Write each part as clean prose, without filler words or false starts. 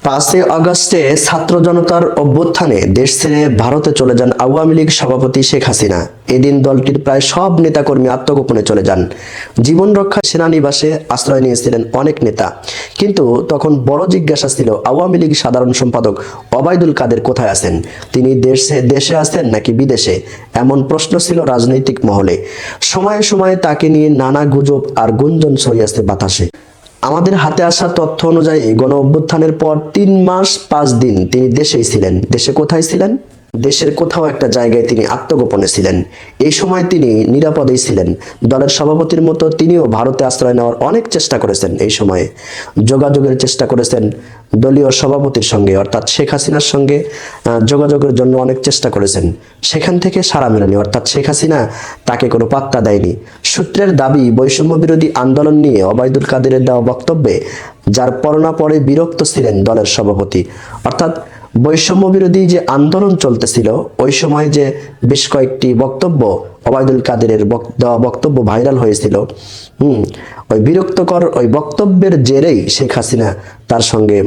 5 আগস্টে ছাত্র জনতার অভ্যুত্থানে দেশ ছেড়ে ভারতে চলে যান আওয়ামী লীগ সভাপতি শেখ হাসিনা। এদিন দলটির প্রায় সব নেতাকর্মী আত্মগোপনে চলে যান। জীবন রক্ষা সেনানিবাসে আশ্রয় নিয়েছিলেন অনেক নেতা, কিন্তু তখন বড় জিজ্ঞাসা ছিল আওয়ামী লীগ সাধারণ সম্পাদক ওবায়দুল কাদের কোথায় আছেন। তিনি দেশে আছেন নাকি বিদেশে, এমন প্রশ্ন ছিল রাজনৈতিক মহলে। সময়ে সময়ে তাকে নিয়ে নানা গুজব আর গুঞ্জন ছড়িয়েছে বাতাসে। আমাদের হাতে আসা তথ্য অনুযায়ী গণ অভ্যুত্থানের পর 3 মাস 5 দিন তিনি দেশেই ছিলেন। দেশে কোথায় ছিলেন? দেশের কোথাও একটা জায়গায় তিনি আত্মগোপনে ছিলেন। এই সময় তিনি নিরাপদেই ছিলেন। দলের সভাপতির মতো তিনিও ভারতে আশ্রয় নেওয়ার অনেক চেষ্টা করেছেন। এই সময়ে যোগাযোগের চেষ্টা করেছেন দলীয় সভাপতির সঙ্গে, অর্থাৎ শেখ হাসিনার সঙ্গে যোগাযোগের জন্য অনেক চেষ্টা করেছেন। সেখান থেকে সাড়া মেলেনি, অর্থাৎ শেখ হাসিনা তাকে কোনো পাত্তা দেয়নি। সূত্রের দাবি, বৈষম্য বিরোধী আন্দোলন নিয়ে ওবায়দুল কাদেরের দেওয়া বক্তব্যে যার পরে বিরক্ত ছিলেন দলের সভাপতি। অর্থাৎ বৈষম্য বিরোধী যে আন্দোলন চলতেছিল ওই সময় যে বেশ কয়েকটি বক্তব্য ওবায়দুল কাদেরের দেওয়া বক্তব্য ভাইরাল হয়েছিল, ওই বিরক্তকর ওই বক্তব্যের জেরেই শেখ হাসিনা তার সঙ্গে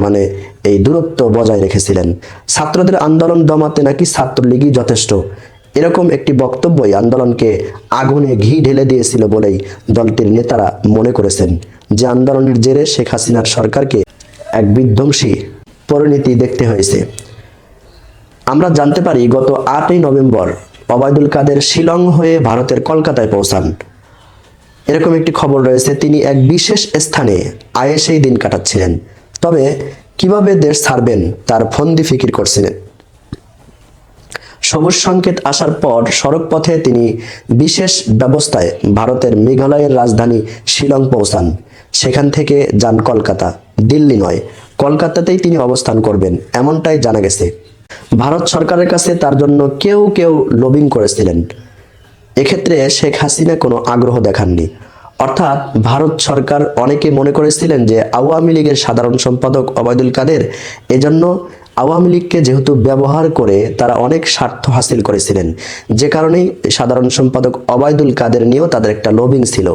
এই দূরত্ব বজায় রেখেছিলেন। ছাত্রদের আন্দোলন দমাতে নাকি ছাত্রলীগই যথেষ্ট, এরকম একটি বক্তব্যই আন্দোলনকে আগুনে ঘি ঢেলে দিয়েছিল বলেই দলটির নেতারা মনে করেছেন যে আন্দোলনের জেরে শেখ হাসিনার সরকারকে এক বিধ্বংসী পরিণতি দেখতে হয়েছে। আমরা জানতে পারি গত 8ই নভেম্বর ওবায়দুল কাদের শিলং হয়ে ভারতের কলকাতায় পৌঁছান। এরকম একটি খবর রয়েছে তিনি এক বিশেষ স্থানে আয়েশেই দিন কাটাচ্ছিলেন। তবে কিভাবে দেশ ছাড়বেন তার ফন্দি ফিকির করছিলেন। সবুজ সংকেত আসার পর সড়ক পথে তিনি বিশেষ ব্যবস্থায় ভারতের মেঘালয়ের রাজধানী শিলং পৌঁছান। সেখান থেকে যান কলকাতা, দিল্লি নয়, কলকাতাতেই তিনি অবস্থান করবেন এমনটাই জানা গেছে। ভারত সরকারের কাছে তার জন্য কেউ কেউ লবিং করেছিলেন। এক্ষেত্রে শেখ হাসিনা কোনো আগ্রহ দেখাননি। অর্থাৎ ভারত সরকার অনেকে মনে করেছিলেন যে আওয়ামী লীগের সাধারণ সম্পাদক ওবায়দুল কাদের এজন্য আওয়ামী লীগকে যেহেতু ব্যবহার করে তারা অনেক স্বার্থ হাসিল করেছিলেন, যে কারণেই সাধারণ সম্পাদক ওবায়দুল কাদের নিয়েও তাদের একটা লবিং ছিল।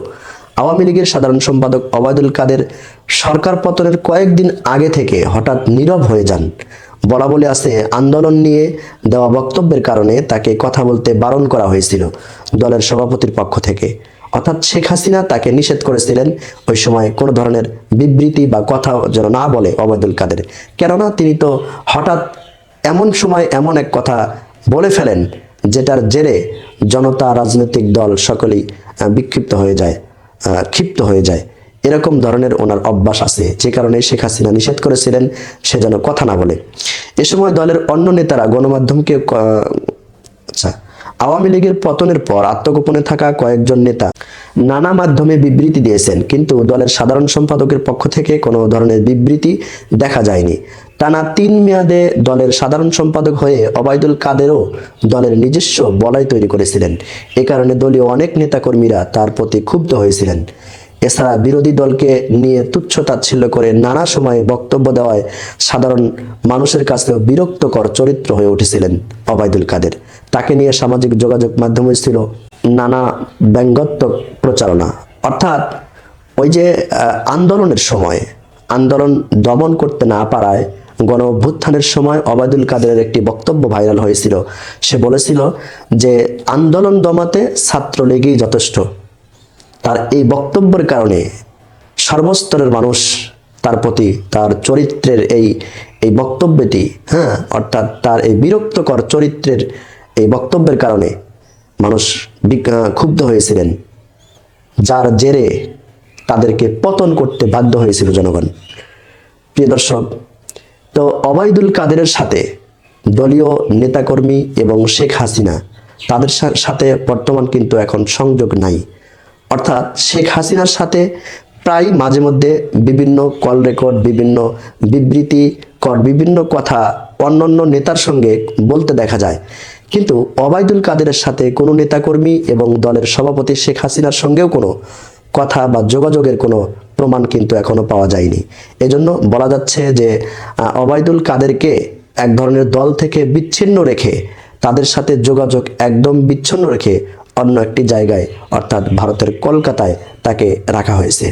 আওয়ামী লীগের সাধারণ সম্পাদক ওবায়দুল কাদের সরকার পতনের কয়েকদিন আগে থেকে হঠাৎ নীরব হয়ে যান। বলা বলে আছে আন্দোলন নিয়ে দেওয়া বক্তব্যের কারণে তাকে কথা বলতে বারণ করা হয়েছিল দলের সভাপতির পক্ষ থেকে। অর্থাৎ শেখ হাসিনা তাকে নিষেধ করেছিলেন ওই সময় কোনো ধরনের বিবৃতি বা কথা যেন না বলে ওবায়দুল কাদের। কেননা তিনি তো হঠাৎ এমন সময় এমন এক কথা বলে ফেলেন যেটার জেরে জনতা, রাজনৈতিক দল সকলেই বিক্ষিপ্ত হয়ে যায়, ক্ষিপ্ত হয়ে যায়। এরকম ধরনের ওনার অভ্যাস আছে, যে কারণে শেখ হাসিনা নিষেধ করেছিলেন সে যেন কথা না বলে। এ সময় দলের অন্য নেতারা গণমাধ্যমকে আওয়ামী লীগের পতনের পর আত্মগোপনে থাকা কয়েকজন নেতা নানা মাধ্যমে বিবৃতি দিয়েছেন, কিন্তু দলের সাধারণ সম্পাদকের পক্ষ থেকে কোনো ধরনের বিবৃতি দেখা যায়নি। টানা 3 মেয়াদে দলের সাধারণ সম্পাদক হয়ে ওবায়দুল কাদেরও দলের নিজস্ব বলয় তৈরি করেছিলেন। এ কারণে দলীয় অনেক নেতাকর্মীরা তার প্রতি ক্ষুব্ধ হয়েছিলেন। এছাড়া বিরোধী দলকে নিয়ে তুচ্ছ-তাচ্ছিল্য করে নানা সময়ে বক্তব্য দেওয়ায় সাধারণ মানুষের কাছেও বিরক্তকর চরিত্র হয়ে উঠেছিলেন ওবায়দুল কাদের। তাকে নিয়ে সামাজিক যোগাযোগ মাধ্যমে ছিল নানা ব্যঙ্গাত্মক প্রচারণা। অর্থাৎ ওই যে আন্দোলনের সময় আন্দোলন দমন করতে না পারায় গণ অভ্যুত্থানের সময় ওবায়দুল কাদেরের একটি বক্তব্য ভাইরাল হয়েছিল। সে বলেছিল যে আন্দোলন দমাতে ছাত্রলীগই যথেষ্ট। তার এই বক্তব্যের কারণে সর্বস্তরের মানুষ তার প্রতি, তার চরিত্রের এই বক্তব্যটি, অর্থাৎ তার এই বিরক্তকর চরিত্রের এই বক্তব্যের কারণে মানুষ ক্ষুব্ধ হয়েছিলেন, যার জেরে তাদেরকে পতন করতে বাধ্য হয়েছিল জনগণ। প্রিয় দর্শক, তো ওবায়দুল কাদেরের সাথে দলীয় নেতাকর্মী এবং শেখ হাসিনা তাদের সাথে বর্তমান কিন্তু এখন সংযোগ নাই। অর্থাৎ শেখ হাসিনার সাথে প্রায় মাঝে মধ্যে বিভিন্ন কল রেকর্ড, বিভিন্ন বিবৃতিকর বিভিন্ন কথা অন্যান্য নেতার সঙ্গে বলতে দেখা যায়, কিন্তু ওবায়দুল কাদেরের সাথে কোনো নেতাকর্মী এবং দলের সভাপতি শেখ হাসিনার সঙ্গেও কোনো কথা বা যোগাযোগের কোনো প্রমাণ কিন্তু এখনো পাওয়া যায়নি। এজন্য বলা যাচ্ছে যে ওবায়দুল কাদেরকে এক ধরনের দল থেকে বিচ্ছিন্ন রেখে, তাদের সাথে যোগাযোগ একদম বিচ্ছিন্ন রেখে অন্য একটি জায়গায় অর্থাৎ ভারতের কলকাতায় তাকে রাখা হয়েছে।